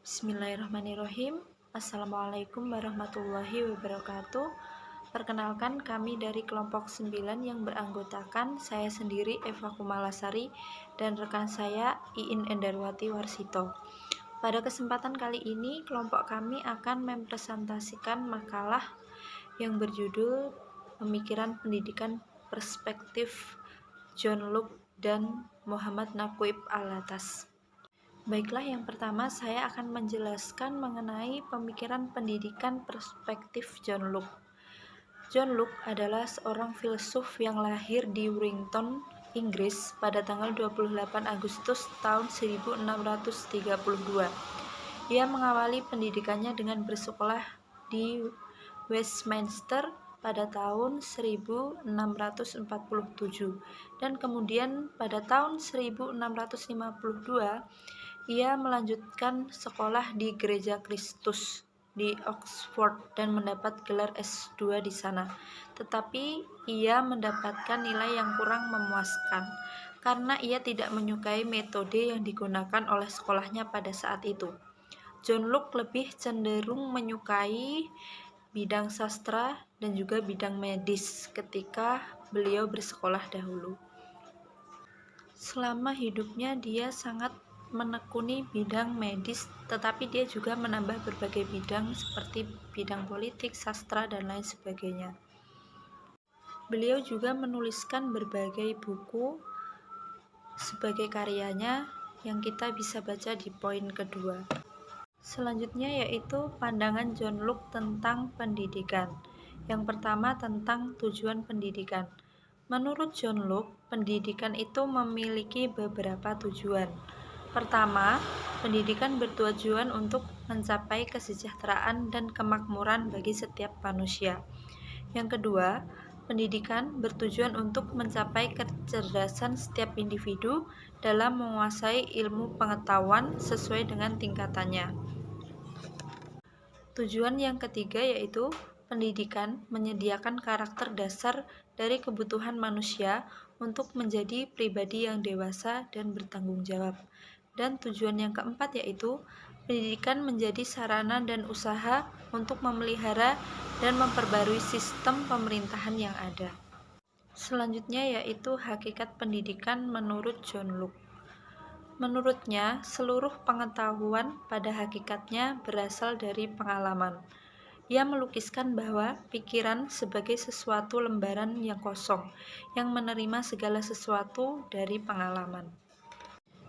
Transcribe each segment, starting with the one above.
Bismillahirrahmanirrahim. Assalamualaikum warahmatullahi wabarakatuh. Perkenalkan, kami dari kelompok 9 yang beranggotakan saya sendiri Eva Kumalasari dan rekan saya Iin Endarwati Warsito. Pada kesempatan kali ini kelompok kami akan mempresentasikan makalah yang berjudul Pemikiran Pendidikan Perspektif John Locke dan Muhammad Naqib Al-Atas. Baiklah, yang pertama saya akan menjelaskan mengenai pemikiran pendidikan perspektif John Locke. John Locke adalah seorang filsuf yang lahir di Warrington, Inggris pada tanggal 28 Agustus tahun 1632. Ia mengawali pendidikannya dengan bersekolah di Westminster pada tahun 1647 dan kemudian pada tahun 1652 ia melanjutkan sekolah di Gereja Kristus di Oxford dan mendapat gelar S2 di sana. Tetapi ia mendapatkan nilai yang kurang memuaskan karena ia tidak menyukai metode yang digunakan oleh sekolahnya pada saat itu. John Locke lebih cenderung menyukai bidang sastra dan juga bidang medis ketika beliau bersekolah dahulu. Selama hidupnya dia sangat menekuni bidang medis, tetapi dia juga menambah berbagai bidang seperti bidang politik, sastra, dan lain sebagainya. Beliau juga menuliskan berbagai buku sebagai karyanya yang kita bisa baca di poin kedua. Selanjutnya yaitu pandangan John Locke tentang pendidikan. Yang pertama tentang tujuan pendidikan. Menurut John Locke, pendidikan itu memiliki beberapa tujuan. Pertama, pendidikan bertujuan untuk mencapai kesejahteraan dan kemakmuran bagi setiap manusia. Yang kedua, pendidikan bertujuan untuk mencapai kecerdasan setiap individu dalam menguasai ilmu pengetahuan sesuai dengan tingkatannya. Tujuan yang ketiga yaitu pendidikan menyediakan karakter dasar dari kebutuhan manusia untuk menjadi pribadi yang dewasa dan bertanggung jawab. Dan tujuan yang keempat yaitu pendidikan menjadi sarana dan usaha untuk memelihara dan memperbarui sistem pemerintahan yang ada. Selanjutnya yaitu hakikat pendidikan menurut John Locke. Menurutnya, seluruh pengetahuan pada hakikatnya berasal dari pengalaman. Ia melukiskan bahwa pikiran sebagai sesuatu lembaran yang kosong, yang menerima segala sesuatu dari pengalaman.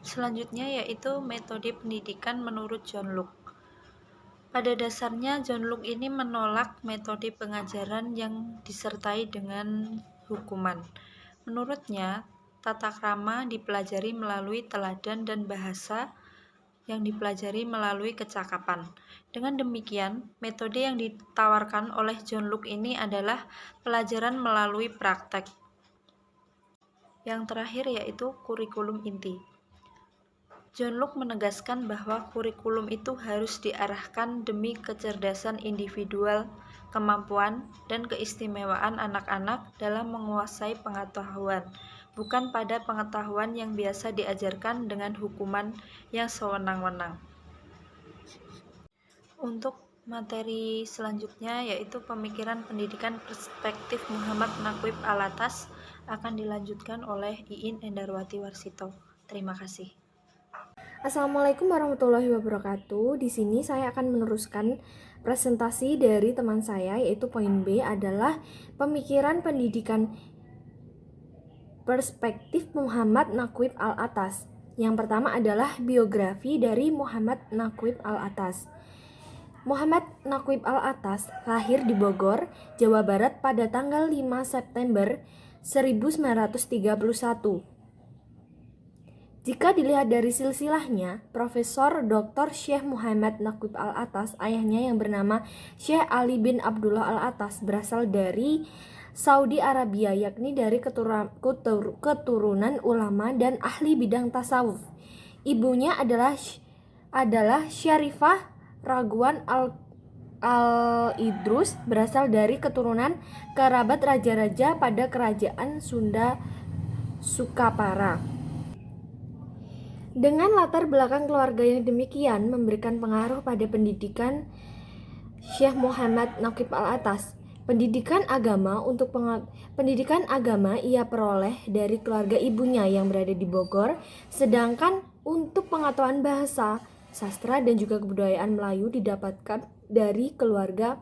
Selanjutnya yaitu metode pendidikan menurut John Locke. Pada dasarnya, John Locke ini menolak metode pengajaran yang disertai dengan hukuman. Menurutnya, tata krama dipelajari melalui teladan dan bahasa yang dipelajari melalui kecakapan. Dengan demikian, metode yang ditawarkan oleh John Locke ini adalah pelajaran melalui praktek. Yang terakhir yaitu kurikulum inti. John Locke menegaskan bahwa kurikulum itu harus diarahkan demi kecerdasan individual, kemampuan, dan keistimewaan anak-anak dalam menguasai pengetahuan, bukan pada pengetahuan yang biasa diajarkan dengan hukuman yang sewenang-wenang. Untuk materi selanjutnya yaitu pemikiran pendidikan perspektif Muhammad Naqib Al-Atas akan dilanjutkan oleh Iin Endarwati Warsito. Terima kasih. Assalamualaikum warahmatullahi wabarakatuh. Di sini saya akan meneruskan presentasi dari teman saya, yaitu poin B adalah pemikiran pendidikan perspektif Muhammad Naqib Al-Atas. Yang pertama adalah biografi dari Muhammad Naqib Al-Atas. Muhammad Naqib Al-Atas lahir di Bogor, Jawa Barat pada tanggal 5 September 1931. Jika dilihat dari silsilahnya, Profesor Dr. Syekh Muhammad Naqib Al-Atas, ayahnya yang bernama Syekh Ali bin Abdullah Al-Atas berasal dari Saudi Arabia, yakni dari keturunan ulama dan ahli bidang tasawuf. Ibunya adalah Syarifah Raguan Al-Idrus, berasal dari keturunan kerabat raja-raja pada kerajaan Sunda Sukapara. Dengan latar belakang keluarga yang demikian memberikan pengaruh pada pendidikan Syekh Muhammad Naqib Al-Atas. Pendidikan agama ia peroleh dari keluarga ibunya yang berada di Bogor, sedangkan untuk pengetahuan bahasa, sastra dan juga kebudayaan Melayu didapatkan dari keluarga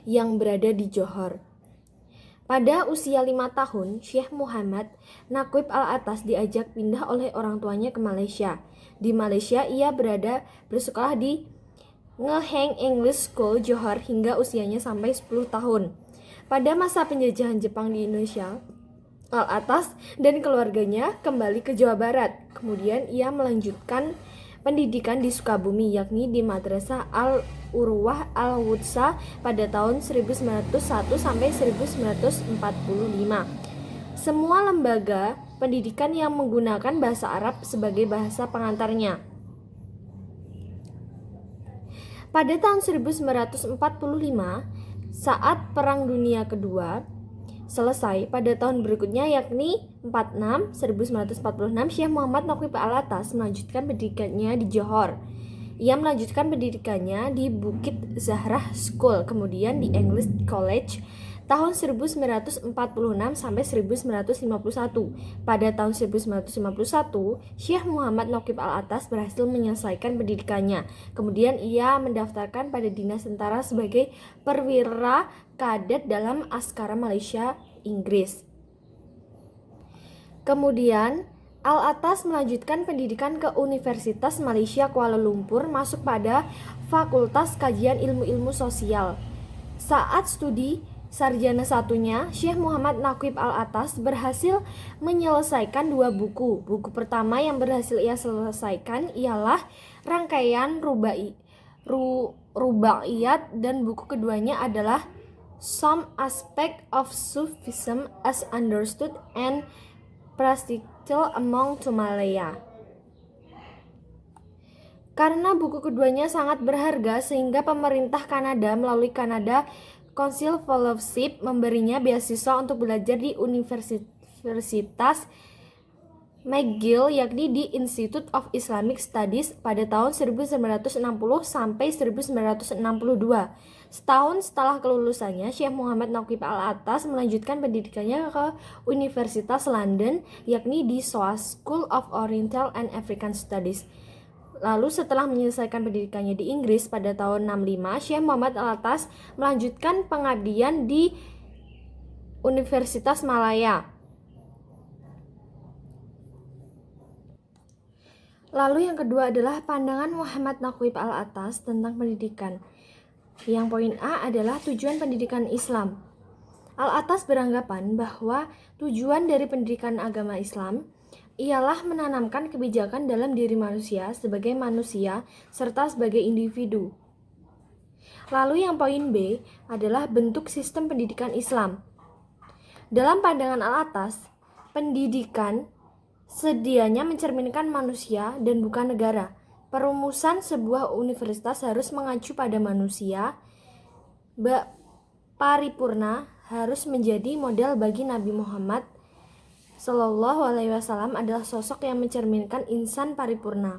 yang berada di Johor. Pada usia 5 tahun, Syekh Muhammad Naqib Al-Atas diajak pindah oleh orang tuanya ke Malaysia. Di Malaysia, ia bersekolah di Ngeheng English School Johor hingga usianya sampai 10 tahun. Pada masa penjajahan Jepang di Indonesia, Al-Atas dan keluarganya kembali ke Jawa Barat. Kemudian ia melanjutkan pendidikan di Sukabumi, yakni di Madrasah Al-Urwah Al-Wutsa pada tahun 1901 sampai 1945. Semua lembaga pendidikan yang menggunakan bahasa Arab sebagai bahasa pengantarnya. Pada tahun 1945, saat Perang Dunia Kedua selesai pada tahun berikutnya, yakni 1946, Syekh Muhammad Naqib Al-Atas melanjutkan pendidikannya di Johor. Ia melanjutkan pendidikannya di Bukit Zahrah School, kemudian di English College tahun 1946 sampai 1951. Pada tahun 1951, Syekh Muhammad Naqib Al-Atas berhasil menyelesaikan pendidikannya. Kemudian ia mendaftarkan pada Dinas Tentara sebagai perwira kadet dalam Askara Malaysia, Inggris. Kemudian Al-Atas melanjutkan pendidikan ke Universitas Malaysia Kuala Lumpur, masuk pada Fakultas Kajian Ilmu-Ilmu Sosial. Saat studi sarjana satunya, Syekh Muhammad Naqib Al-Atas berhasil menyelesaikan 2 buku. Buku pertama yang berhasil ia selesaikan ialah rangkaian rubaiyat dan buku keduanya adalah Some Aspect of Sufism as Understood and Practiced Among Malaya. Karena buku keduanya sangat berharga, sehingga pemerintah Kanada melalui Canada Council Fellowship memberinya beasiswa untuk belajar di Universitas McGill, yakni di Institute of Islamic Studies pada tahun 1960 sampai 1962. Setahun setelah kelulusannya, Syekh Muhammad Naqib Al-Atas melanjutkan pendidikannya ke Universitas London, yakni di SOAS School of Oriental and African Studies. Lalu setelah menyelesaikan pendidikannya di Inggris pada tahun 65, Syekh Muhammad Al-Atas melanjutkan pengabdian di Universitas Malaya. Lalu yang kedua adalah pandangan Muhammad Naqib Al-Atas tentang pendidikan. Yang poin A adalah tujuan pendidikan Islam. Al-Atas beranggapan bahwa tujuan dari pendidikan agama Islam ialah menanamkan kebijakan dalam diri manusia sebagai manusia serta sebagai individu. Lalu yang poin B adalah bentuk sistem pendidikan Islam. Dalam pandangan Al-Atas, pendidikan sedianya mencerminkan manusia dan bukan negara. Perumusan sebuah universitas harus mengacu pada manusia. Paripurna harus menjadi model bagi Nabi Muhammad Sallallahu Alaihi Wasallam adalah sosok yang mencerminkan insan paripurna.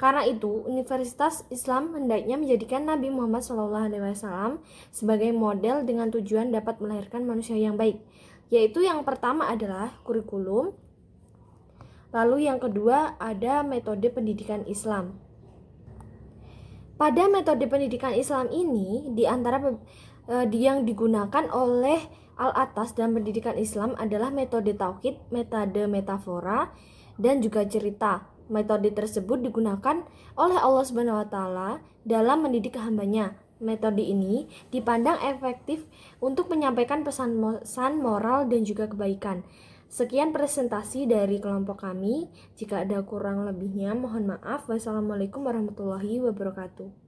Karena itu, Universitas Islam hendaknya menjadikan Nabi Muhammad Sallallahu Alaihi Wasallam sebagai model dengan tujuan dapat melahirkan manusia yang baik. Yaitu yang pertama adalah kurikulum. Lalu yang kedua ada metode pendidikan Islam. Pada metode pendidikan Islam ini, di antara yang digunakan oleh Al-Atas dalam pendidikan Islam adalah metode tauhid, metode metafora, dan juga cerita. Metode tersebut digunakan oleh Allah Subhanahu wa Ta'ala dalam mendidik hambanya. Metode ini dipandang efektif untuk menyampaikan pesan-pesan moral dan juga kebaikan. Sekian presentasi dari kelompok kami. Jika ada kurang lebihnya, mohon maaf. Wassalamualaikum warahmatullahi wabarakatuh.